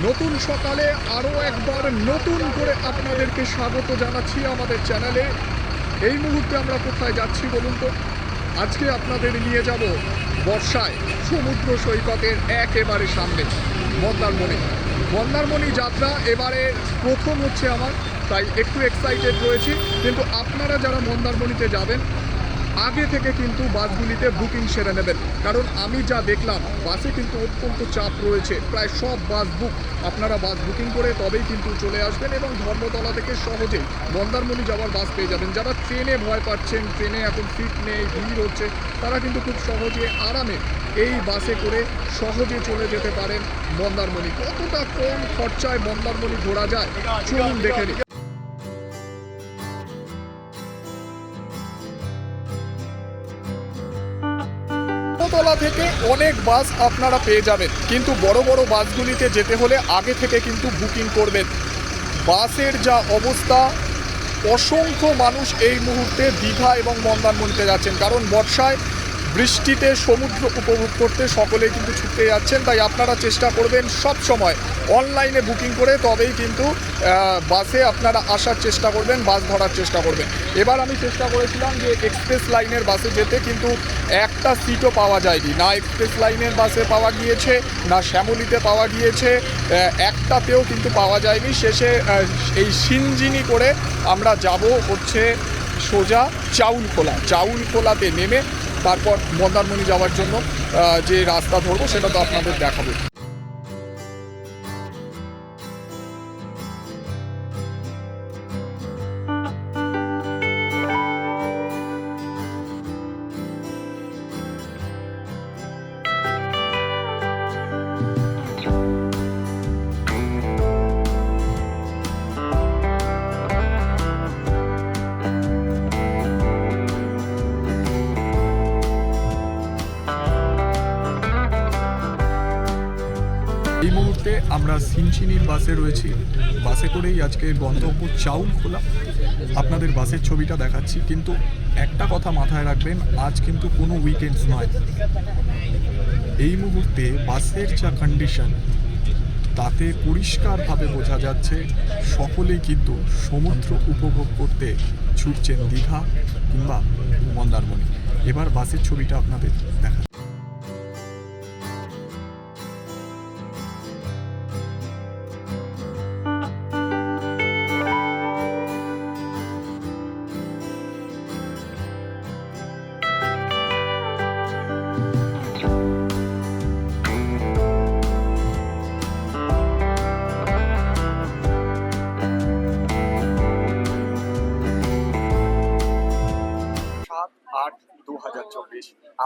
নতুন সকালে আরও একবার নতুন করে আপনাদেরকে স্বাগত জানাচ্ছি আমাদের চ্যানেলে। এই মুহূর্তে আমরা কোথায় যাচ্ছি বলুন তো? আজকে আপনাদের নিয়ে যাব বর্ষায় সমুদ্র সৈকতের একেবারে সামনে মন্দারমণি। মন্দারমণি যাত্রা এবারে প্রথম হচ্ছে আমার, তাই একটু এক্সাইটেড রয়েছি। কিন্তু আপনারা যারা মন্দারমণিতে যাবেন আগে থেকে কিন্তু বাসগুলিতে বুকিং সেরে নেবেন, কারণ আমি যা দেখলাম বাসে কিন্তু অত্যন্ত চাপ রয়েছে। প্রায় সব বাস বুক। আপনারা বাস বুকিং করে তবেই কিন্তু চলে আসবেন এবং ধর্মতলা থেকে সহজেই মন্দারমণি যাওয়ার বাস পেয়ে যাবেন। যারা ট্রেনে ভয় পাচ্ছেন, ট্রেনে এখন সিট নেই, ভিড় হচ্ছে, তারা কিন্তু খুব সহজে আরামে এই বাসে করে সহজে চলে যেতে পারেন মন্দারমণি। কতটা কম খরচায় মন্দারমণি ঘোরা যায় চলুন দেখে নিই। তলা থেকে অনেক বাস আপনারা পেয়ে যাবেন, কিন্তু বড় বড় বাসগুলিতে যেতে হলে আগে থেকে কিন্তু বুকিং করবেন। বাসের যা অবস্থা, অসংখ্য মানুষ এই মুহূর্তে দীঘা এবং মন্দারমণিতে যাচ্ছেন, কারণ বর্ষায় বৃষ্টিতে সমুদ্র উপভোগ করতে সকলে কিন্তু ছুটতে যাচ্ছেন। তাই আপনারা চেষ্টা করবেন সব সময় অনলাইনে বুকিং করে তবেই কিন্তু বাসে আপনারা আসার চেষ্টা করবেন, বাস ধরার চেষ্টা করবেন। এবার আমি চেষ্টা করেছিলাম যে এক্সপ্রেস লাইনের বাসে যেতে, কিন্তু একটা সিটও পাওয়া যায়নি। না এক্সপ্রেস লাইনের বাসে পাওয়া গিয়েছে, না শ্যামলীতে পাওয়া গিয়েছে, একটাতেও কিন্তু পাওয়া যায়নি। শেষে এই সিনজিনি করে আমরা যাব হচ্ছে সোজা চাউলখোলাতে নেমে তারপর মন্দারমণি যাওয়ার জন্য যে রাস্তা ধরবো সেটা তো আপনাদের দেখাবো। এই মুহূর্তে আমরা সিনচিনির বাসে রয়েছি। বাসে করেই আজকে গন্তব্য চাউলখোলা। আপনাদের বাসের ছবিটা দেখাচ্ছি, কিন্তু একটা কথা মাথায় রাখবেন, আজ কিন্তু কোনো উইকেন্ডস নয়। এই মুহূর্তে বাসের যা কন্ডিশন তাতে পরিষ্কারভাবে বোঝা যাচ্ছে সকলেই কিন্তু সমুদ্র উপভোগ করতে ছুটছেন দীঘা কিংবা মন্দারমণি। এবার বাসের ছবিটা আপনাদের দেখা।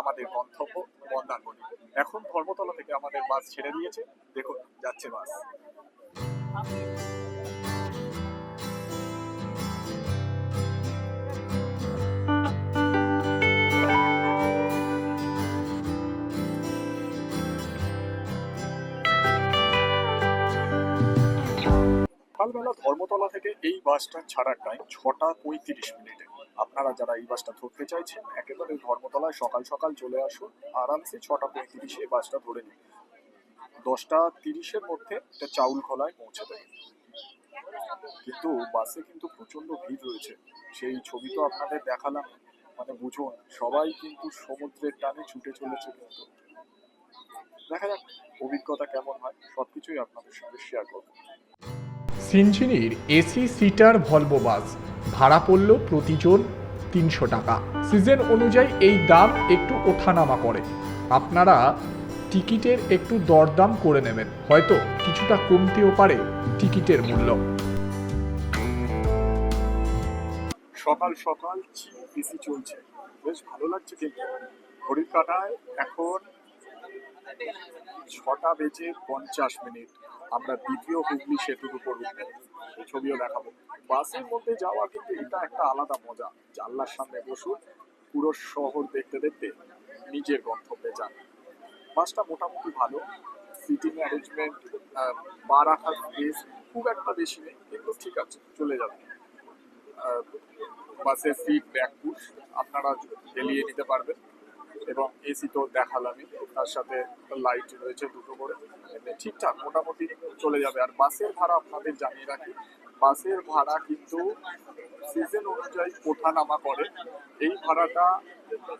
আমাদের গন্তব্য মন্দারমণি। এখন ধর্মতলা থেকে আমাদের বাস ছেড়ে দিয়েছে, দেখুন যাচ্ছে বাস। সকালবেলা ধর্মতলা থেকে এই বাসটা ছাড়ার টাইম 6টা 35 মিনিটে। আপনারা যারা এই বাসটা ধরতে চাইছেন একেবারে ধর্মতলায় সকাল সকাল চলে আসুন, আরামসে 6টা 35-এ বাসটা ধরে নিন। 10টা 30-এর মধ্যে এটা চাউলখোলায় পৌঁছে দেবে। কিন্তু বাসে কিন্তু প্রচন্ড ভিড় রয়েছে, সেই ছবি তো আপনাদের দেখালাম। মানে বুঝুন, সবাই কিন্তু সমুদ্রের টানে ছুটে চলেছে। কিন্তু দেখা যাক অভিজ্ঞতা কেমন হয়, সবকিছুই আপনাদের সঙ্গে শেয়ার করবো। সিনচিনির এসি সিটার ভলভো বাস ভাড়া পড়ল প্রতিজন 300 টাকা। সিজন অনুযায়ী এই দাম একটু ওঠানামা করে। আপনারা টিকিটের একটু দরদাম করে নেবেন, হয়তো কিছুটা কমতেও পারে টিকিটের মূল্য। সকাল সকাল এসি চলছে, বেশ ভালো লাগছে। কিন্তু ঘড়ির কাঁটায় এখন 6টা 50 আমরা দ্বিতীয় হুগলি সেতুর উপর উঠবো, ছবিও দেখাবো। বাসের মধ্যে যাওয়া কিন্তু এটা একটা আলাদা মজা। জানলার সামনে বসুন, পুরো শহর দেখতে দেখতে নিজের গন্তব্যে যান। বাসটা মোটামুটি ভালো, সিটিং অ্যারেঞ্জমেন্ট, পা রাখার স্পেস খুব একটা বেশি নেই, কিন্তু ঠিক আছে, চলে যাবে। বাসের সিট ব্যাক পুশ আপনারা এলিয়ে নিতে পারবেন। এবং এসি তো দেখালামই, তার সাথে লাইট রয়েছে দুটো করে, ঠিকঠাক মোটামুটি চলে যাবে। আর বাসের ভাড়া আপনাদের জানিয়ে রাখি, বাসের ভাড়া কিন্তু সিজন অনুযায়ী ওঠানামা করে। এই ভাড়াটা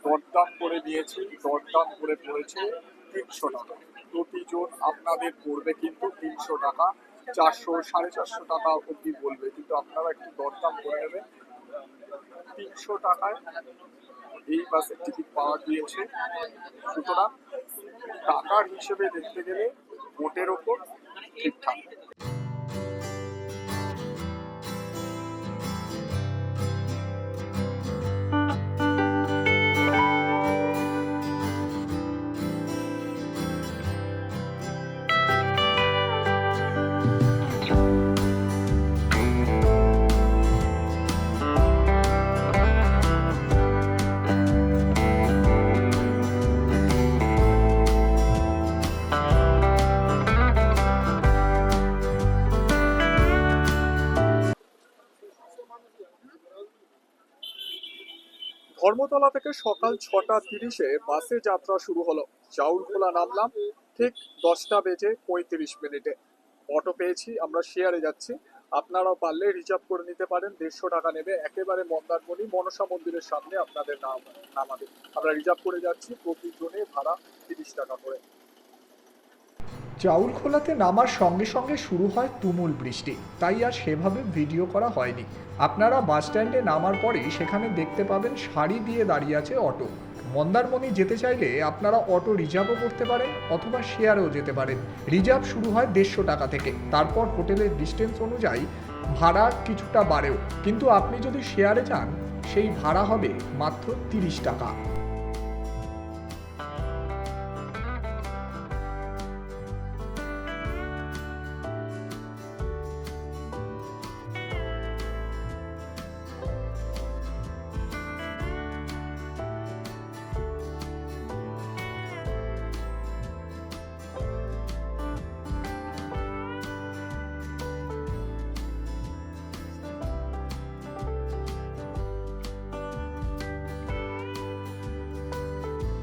দরদাম করে নিয়েছি, দরদাম করে পড়েছে 300 টাকা প্রতিজন। আপনাদের পড়বে কিন্তু 300 টাকা, 400 450 টাকা অব্দি বলবে, কিন্তু আপনারা একটু দরদাম করে নেবেন। 300 টাকায় এই বাসের টিকিট পাওয়া গিয়েছে। সুতরাং টাকার হিসেবে দেখতে গেলে ভোটের ওপর ঠিকঠাক। ধর্মতলা থেকে সকাল 6:30-এ বাসে যাত্রা শুরু হলো। চাউলখোলা নামলাম ঠিক 10:35 অটো পেয়েছি, আমরা শেয়ারে যাচ্ছি। আপনারাও পারলে রিজার্ভ করে নিতে পারেন, 150 টাকা নেবে, একেবারে মন্দারমণি মনসা মন্দিরের সামনে আপনাদের নামাবে। আমরা রিজার্ভ করে যাচ্ছি, প্রতিজনে ভাড়া 30 টাকা করে। চাউলখোলাতে নামার সঙ্গে সঙ্গে শুরু হয় তুমুল বৃষ্টি, তাই আর সেভাবে ভিডিও করা হয়নি। আপনারা বাস স্ট্যান্ডে নামার পরেই সেখানে দেখতে পাবেন সারি দিয়ে দাঁড়িয়ে আছে অটো। মন্দারমণি যেতে চাইলে আপনারা অটো রিজার্ভও করতে পারেন অথবা শেয়ারেও যেতে পারেন। রিজার্ভ শুরু হয় 150 টাকা থেকে, তারপর হোটেলের ডিস্টেন্স অনুযায়ী ভাড়া কিছুটা বাড়েও, কিন্তু আপনি যদি শেয়ারে যান সেই ভাড়া হবে মাত্র 30 টাকা।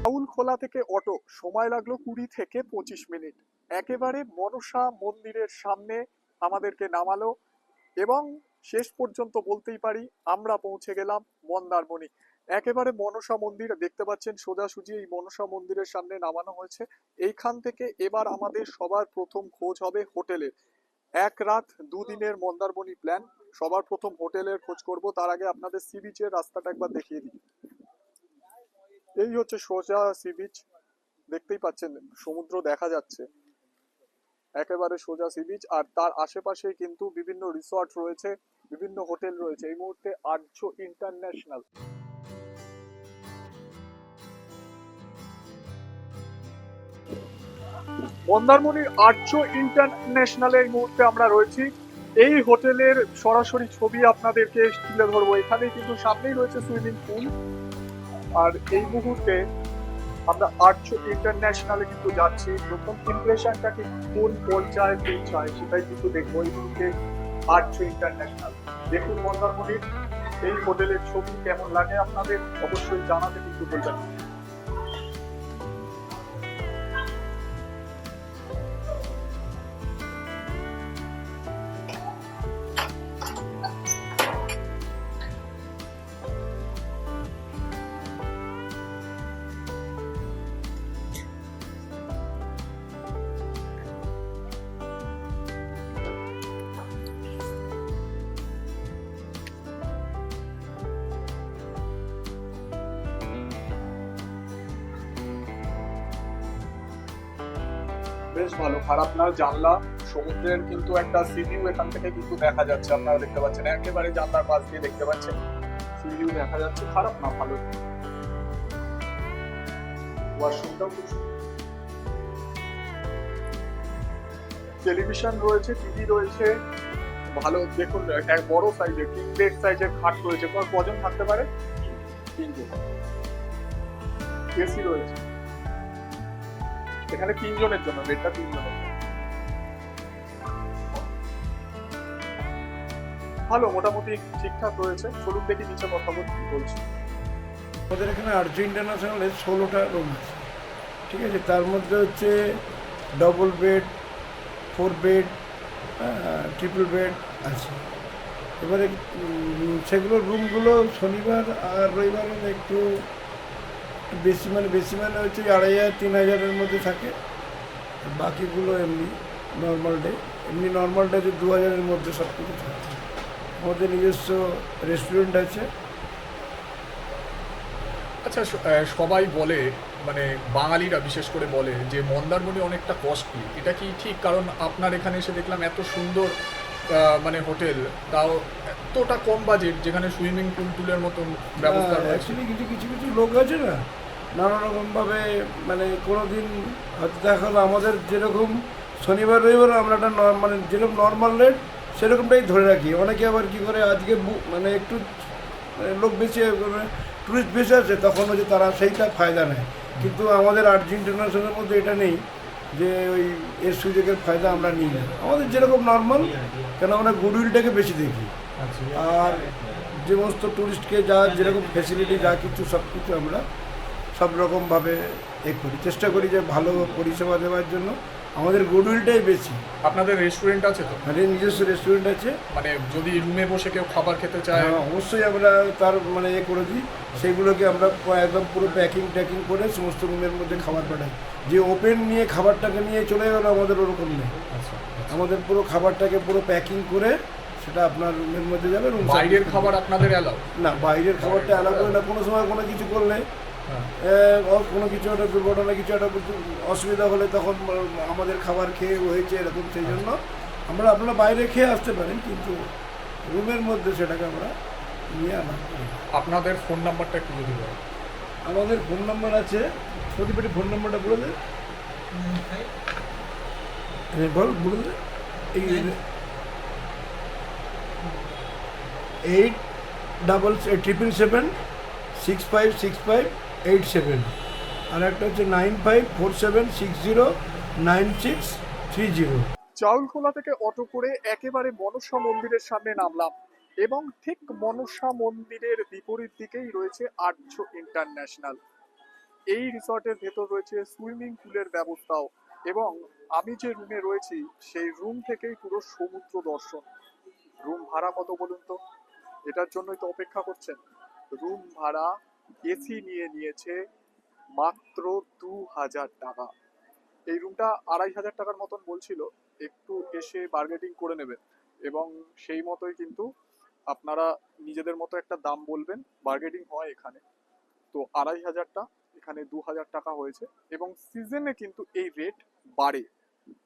চাউলখোলা থেকে অটো সময় লাগলো 20 থেকে 25 মিনিট। একেবারে মনসা মন্দিরের সামনে আমাদেরকে নামালো এবং শেষ পর্যন্ত বলতেই পারি আমরা পৌঁছে গেলাম মন্দারমণি। একেবারে মনসা মন্দির দেখতে পাচ্ছেন, সোজাসুজি এই মনসা মন্দিরের সামনে নামানো হয়েছে। এইখান থেকে এবার আমাদের সবার প্রথম খোঁজ হবে হোটেলের। 1 রাত 2 দিনের মন্দারমণি প্ল্যান। সবার প্রথম হোটেলের খোঁজ করব, তার আগে আপনাদের সি বিচের রাস্তাটা একবার দেখিয়ে দিই। এই হচ্ছে সোজা সি বিচ, দেখতেই পাচ্ছেন সমুদ্র দেখা যাচ্ছে, একেবারে সোজা সি বিচ। আর তার আশেপাশে কিন্তু বিভিন্ন রিসর্ট রয়েছে, বিভিন্ন হোটেল রয়েছে। এই মুহূর্তে আর্য ইন্টারন্যাশনাল, মন্দারমণির আর্য ইন্টারন্যাশনালে এই মুহূর্তে আমরা রয়েছি। এই হোটেলের সরাসরি ছবি আপনাদেরকে তুলে ধরবো। এখানে কিন্তু সামনেই রয়েছে সুইমিং পুল। আর এই মুহূর্তে আমরা আর্য ইন্টারন্যাশনালে কিন্তু যাচ্ছি। প্রথম ইমপ্রেশনটা কি কোন পর্যায়ে পৌঁছায় সেটাই কিন্তু দেখবো। এই মুহূর্তে আর্য ইন্টারন্যাশনাল, দেখুন মন্দারমণির এই হোটেলের ছবি কেমন লাগে আপনাদের অবশ্যই জানাতে কিন্তু বলবেন। বেশ ভালো, খারাপ না। জানলা, সমুদ্রের কিন্তু একটা সি ভিউ এখান থেকে কিন্তু দেখা যাচ্ছে, আপনারা দেখতে পাচ্ছেন, একেবারে জানলার পাশ দিয়ে দেখতে পাচ্ছেন সি ভিউ দেখা যাচ্ছে, খারাপ না, ভালো। ওয়াশরুমটাও খুব টেলিভিশন রয়েছে, টিভি রয়েছে, ভালো। দেখুন এক বড় সাইজের কিং বেড সাইজের খাট রয়েছে। কজন থাকতে পারে? 3 জন। এসি রয়েছে এখানে 3 জনের জন্য, বেডটা 3 জনের জন্য। ভালো, মোটামুটি ঠিকঠাক রয়েছে। চলুন দেখি নিচে কথা বলছি। আমাদের এখানে আর্য ইন্টারন্যাশনালের 16টা রুম আছে, ঠিক আছে। তার মধ্যে হচ্ছে double bed, 4 bed, triple bed আছে। এবারে সেগুলোর রুমগুলো শনিবার আর রবিবার একটু বেশি মানে হচ্ছে 2500-3000-এর মধ্যে থাকে। বাকিগুলো এমনি নর্মাল ডে 2000-এর মধ্যে সব কিছু থাকে। আমাদের নিজস্ব রেস্টুরেন্ট আছে। আচ্ছা, সবাই বলে, মানে বাঙালিরা বিশেষ করে বলে যে মন্দারমণি অনেকটা কস্টলি, এটা কি ঠিক? কারণ আপনার এখানে এসে দেখলাম এত সুন্দর মানে হোটেল, তাও এতটা কম বাজেট, যেখানে সুইমিং পুল টুলের মতন ব্যবস্থা রয়েছে। অ্যাকচুয়ালি কিছু লোক আছে না, নানা রকমভাবে মানে কোনো দিন হয়তো দেখা গেলো আমাদের যেরকম শনিবার রবিবার আমরা একটা মানে যেরকম নর্মাল রেট সেরকমটাই ধরে রাখি। অনেকে আবার কী করে আজকে মানে একটু মানে লোক বেশি টুরিস্ট বেশি আছে, তখন হচ্ছে তারা সেইটা ফায়দা নেয়। কিন্তু আমাদের আর্য ইন্টারন্যাশনালের মধ্যে এটা নেই যে ওই এর সুযোগের ফায়দা আমরা নিই না। আমাদের যেরকম নর্মাল, কেন আমরা গুডউইলটাকে বেশি দেখি। আর যে সমস্ত টুরিস্টকে যা যেরকম ফেসিলিটি যা কিছু সব কিছু আমরা সব রকমভাবে করি, চেষ্টা করি যে ভালো পরিষেবা দেওয়ার জন্য। আমাদের গুডউইলটাই বেশি। আপনাদের রেস্টুরেন্ট আছে তো? আমাদের নিজস্ব রেস্টুরেন্ট আছে। মানে যদি রুমে বসে কেউ খাবার খেতে চায়? হ্যাঁ, অবশ্যই আমরা তার মানে করে দিই। সেইগুলোকে আমরা একদম পুরো প্যাকিং করে সমস্ত রুমের মধ্যে খাবার পাঠাই। যে ওপেন নিয়ে খাবারটাকে নিয়ে চলে গেলো, আমাদের ওরকম নেই। আমাদের পুরো খাবারটাকে পুরো প্যাকিং করে সেটা আপনার রুমের মধ্যে যাবে। বাইরের খাবার আপনাদের অ্যালাউ না, বাইরের খাবারটা অ্যালাউ করে না। কোনো সময় কোনো কিছু করলে, কোনো কিছু একটা দুর্ঘটনা, কিছু একটা অসুবিধা হলে তখন আমাদের খাবার খেয়ে হয়েছে এরকম, সেই জন্য আপনারা বাইরে খেয়ে আসতে পারেন, কিন্তু রুমের মধ্যে সেটাকে আমরা নিয়ে আনা। আপনাদের ফোন নাম্বারটা একটু যদি বলেন। আমাদের ফোন নাম্বার আছে, প্রতিবারই ফোন নাম্বারটা বলে দে। বলে দে। 8777656587, আর একটা হচ্ছে 9547609630। চাউলখোলা থেকে অটো করে একেবারে মনসা মন্দিরের সামনে নামলাম, এবং ঠিক মনসা মন্দিরের বিপরীত দিকেই রয়েছে আর্য ইন্টারন্যাশনাল। এই রিসর্টের ভেতর রয়েছে সুইমিং পুলের ব্যবস্থাও, এবং আমি যে রুমে রয়েছি সেই রুম থেকেই পুরো সমুদ্র দর্শন। রুম ভাড়া কত বলুন তো? এটার জন্যই তো অপেক্ষা করছেন। রুম ভাড়া এসি নিয়েছে মাত্র 2000 টাকা। এই রুমটা 2500 টাকার মতন বলছিল, একটু এসে বার্গেটিং করে নেবেন, এবং সেই মতোই কিন্তু আপনারা নিজেদের মতো একটা দাম বলবেন, বার্গেটিং হয় এখানে। তো 2500টা এখানে 2000 টাকা হয়েছে, এবং সিজনে কিন্তু এই রেট বাড়ে।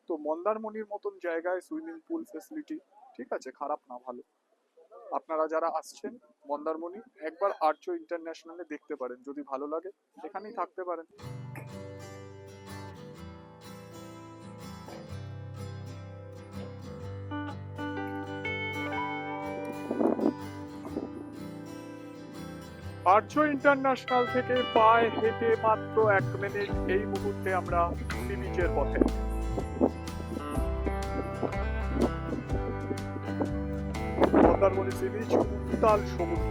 তো মন্দারমণির মতন জায়গায় সুইমিং পুল ফেসিলিটি ঠিক আছে, খারাপ না, ভালো। আপনারা যারা আসছেন মন্দারমণি, একবার আর্য ইন্টারন্যাশনালে দেখতে পারেন, যদি ভালো লাগে এখানেই থাকতে পারেন। আর্য ইন্টারন্যাশনাল থেকে পায়ে হেঁটে মাত্র 1 মিনিট এই মুহূর্তে আমরা সি বিচের পথে। মন্দারমণি সি বিচ, উত্তাল সমুদ্র।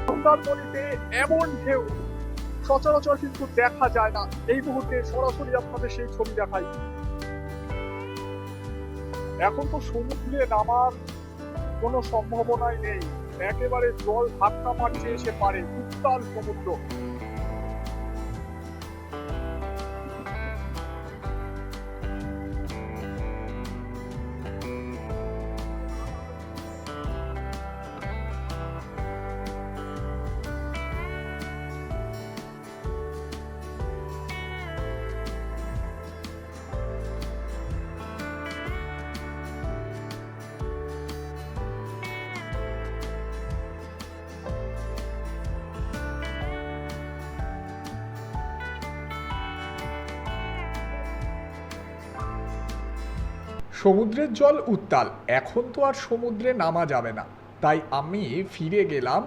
মন্দারমণিতে এমন ঢেউ সচরাচর কিন্তু দেখা যায় না। এই মুহূর্তে সরাসরি আপনাদের সেই ছবি দেখাই। এখন তো সমুদ্রে নামার কোনো সম্ভাবনাই নেই, একেবারে জল ধাক্কা মারছে এসে পারে, উত্তাল সমুদ্র। সমুদ্রের জল উত্তাল, এখন তো আর সমুদ্রে নামা যাবে না, তাই আমি ফিরে গেলাম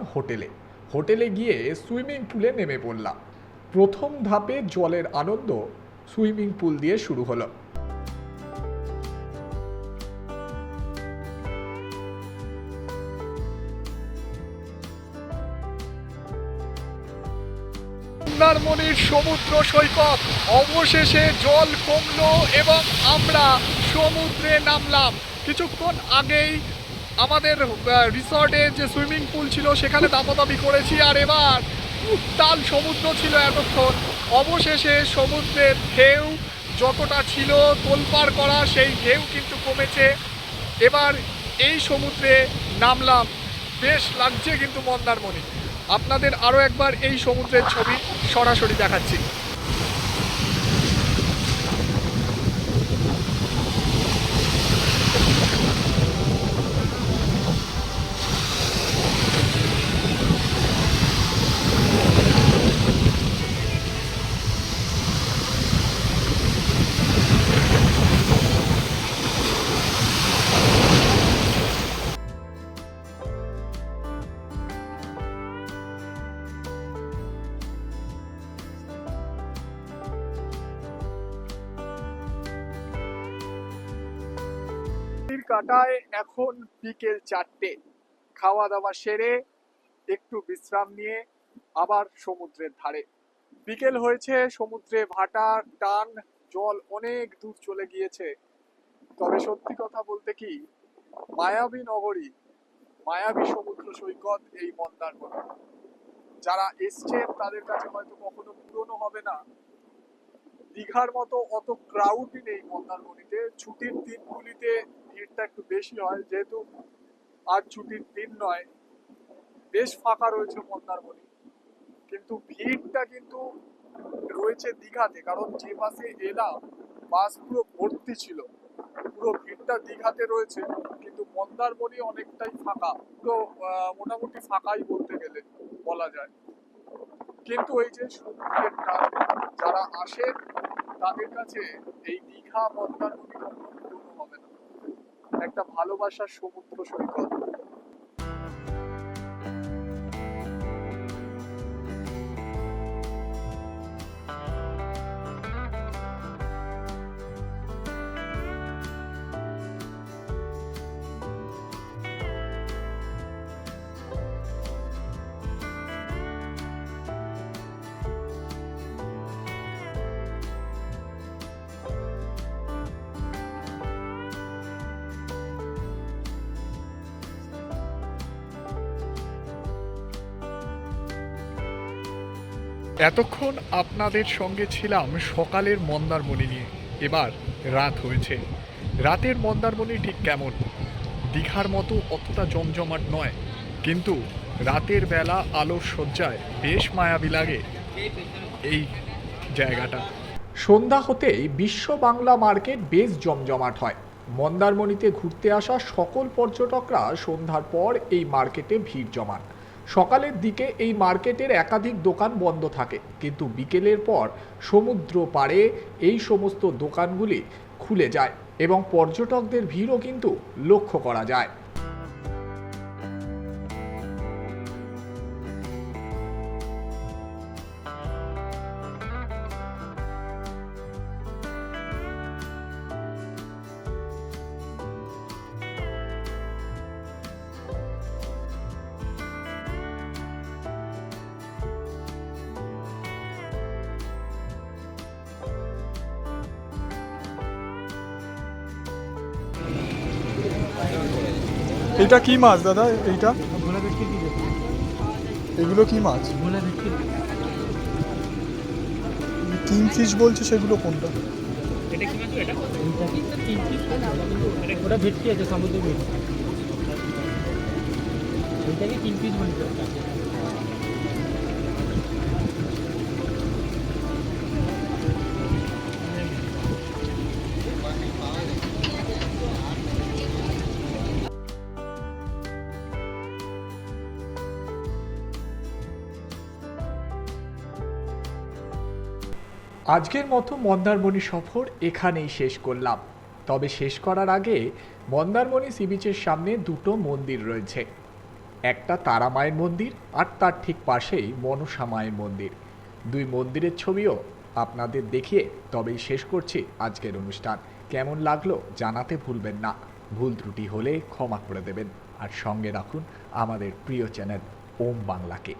হোটেলে গিয়ে সুইমিং পুলে নেমে পড়লাম। প্রথম ধাপে জলের আনন্দ সুইমিং পুল দিয়ে শুরু হলো। মন্দারমণির সমুদ্র সৈকত অবশেষে জল কমলো এবং আমরা সমুদ্রে নামলাম। কিছুক্ষণ আগেই আমাদের রিসর্টে যে সুইমিং পুল ছিল সেখানে দাপাদাপি করেছি, আর এবার উত্তাল সমুদ্র ছিল এতক্ষণ। অবশেষে সমুদ্রের ঢেউ যতটা ছিল তোলপাড় করা, সেই ঢেউ কিন্তু কমেছে। এবার এই সমুদ্রে নামলাম, বেশ লাগছে কিন্তু মন্দারমণি। আপনাদের আরও একবার এই সমুদ্রের ছবি সরাসরি দেখাচ্ছি। কাটায় এখন বিকেল 4টে। খাওয়া দাওয়া সেরে একটু বিশ্রাম নিয়ে আবার সমুদ্রের ধারে। বিকেল হয়েছে, সমুদ্রে ভাটা টান, জল অনেক দূর চলে গিয়েছে। তবে সত্যি কথা বলতে কি, মায়াবী নগরী, মায়াবী সমুদ্র সৈকত এই মন্দারমণি। যারা এসছেন তাদের কাছে হয়তো কখনো পুরনো হবে না। দীঘার মতো অত ক্রাউডই নেই মন্দারমণিতে। ছুটির দিনগুলিতে ভিড়টা একটু বেশি হয়, যেহেতু আজ ছুটির দিন নয়, বেশ ফাঁকা রয়েছে মন্দারমণি। কিন্তু ভিড়টা কিন্তু রয়েছে দীঘাতে, কারণ যে বাসে এলাম বাস পুরো ভর্তি ছিল। পুরো ভিড়টা দীঘাতে রয়েছে, কিন্তু মন্দারমণি অনেকটাই ফাঁকা। তো মোটামুটি ফাঁকাই বলতে গেলে বলা যায়। কিন্তু এই যে সমুদ্রের টান, যারা আসেন তাদের কাছে এই দীঘা মন্দারমণি কখনো পুরনো হবে না। একটা ভালোবাসার সমুদ্র সৈকত। এতক্ষণ আপনাদের সঙ্গে ছিলাম সকালের মন্দারমণি নিয়ে। এবার রাত হয়েছে। রাতের মন্দারমণি ঠিক কেমন? দীঘার মতো অতটা জমজমাট নয়, কিন্তু রাতের বেলা আলোর সজ্জায় বেশ মায়াবী লাগে এই জায়গাটা। সন্ধ্যা হতেই বিশ্ব বাংলা মার্কেট বেশ জমজমাট হয়। মন্দারমণিতে ঘুরতে আসা সকল পর্যটকরা সন্ধ্যার পর এই মার্কেটে ভিড় জমান। সকালের দিকে এই মার্কেটের একাধিক দোকান বন্ধ থাকে, কিন্তু বিকেলের পর সমুদ্র পাড়ে এই সমস্ত দোকানগুলি খুলে যায় এবং পর্যটকদের ভিড়ও কিন্তু লক্ষ্য করা যায়। এটা কি মাছ দাদা? এইটা এগুলো কি মাছ? কিংফিশ বলছে, সেগুলো কোনটা? এটা কি মাছ? এটা কিংফিশ, ওটা ভেটকি আছে, সমুদ্র ভেটকি, এটাকে কিংফিশ বলছে। আজকের মতো মন্দারমণি সফর এখানেই শেষ করলাম। তবে শেষ করার আগে মন্দারমণি সি বিচের সামনে দুটো মন্দির রয়েছে, একটা তারা মায়ের মন্দির আর তার ঠিক পাশেই মনসা মায়ের মন্দির। দুই মন্দিরের ছবিও আপনাদের দেখিয়ে তবেই শেষ করছি আজকের অনুষ্ঠান। কেমন লাগলো জানাতে ভুলবেন না, ভুল ত্রুটি হলে ক্ষমা করে দেবেন, আর সঙ্গে রাখুন আমাদের প্রিয় চ্যানেল ওম বাংলাকে।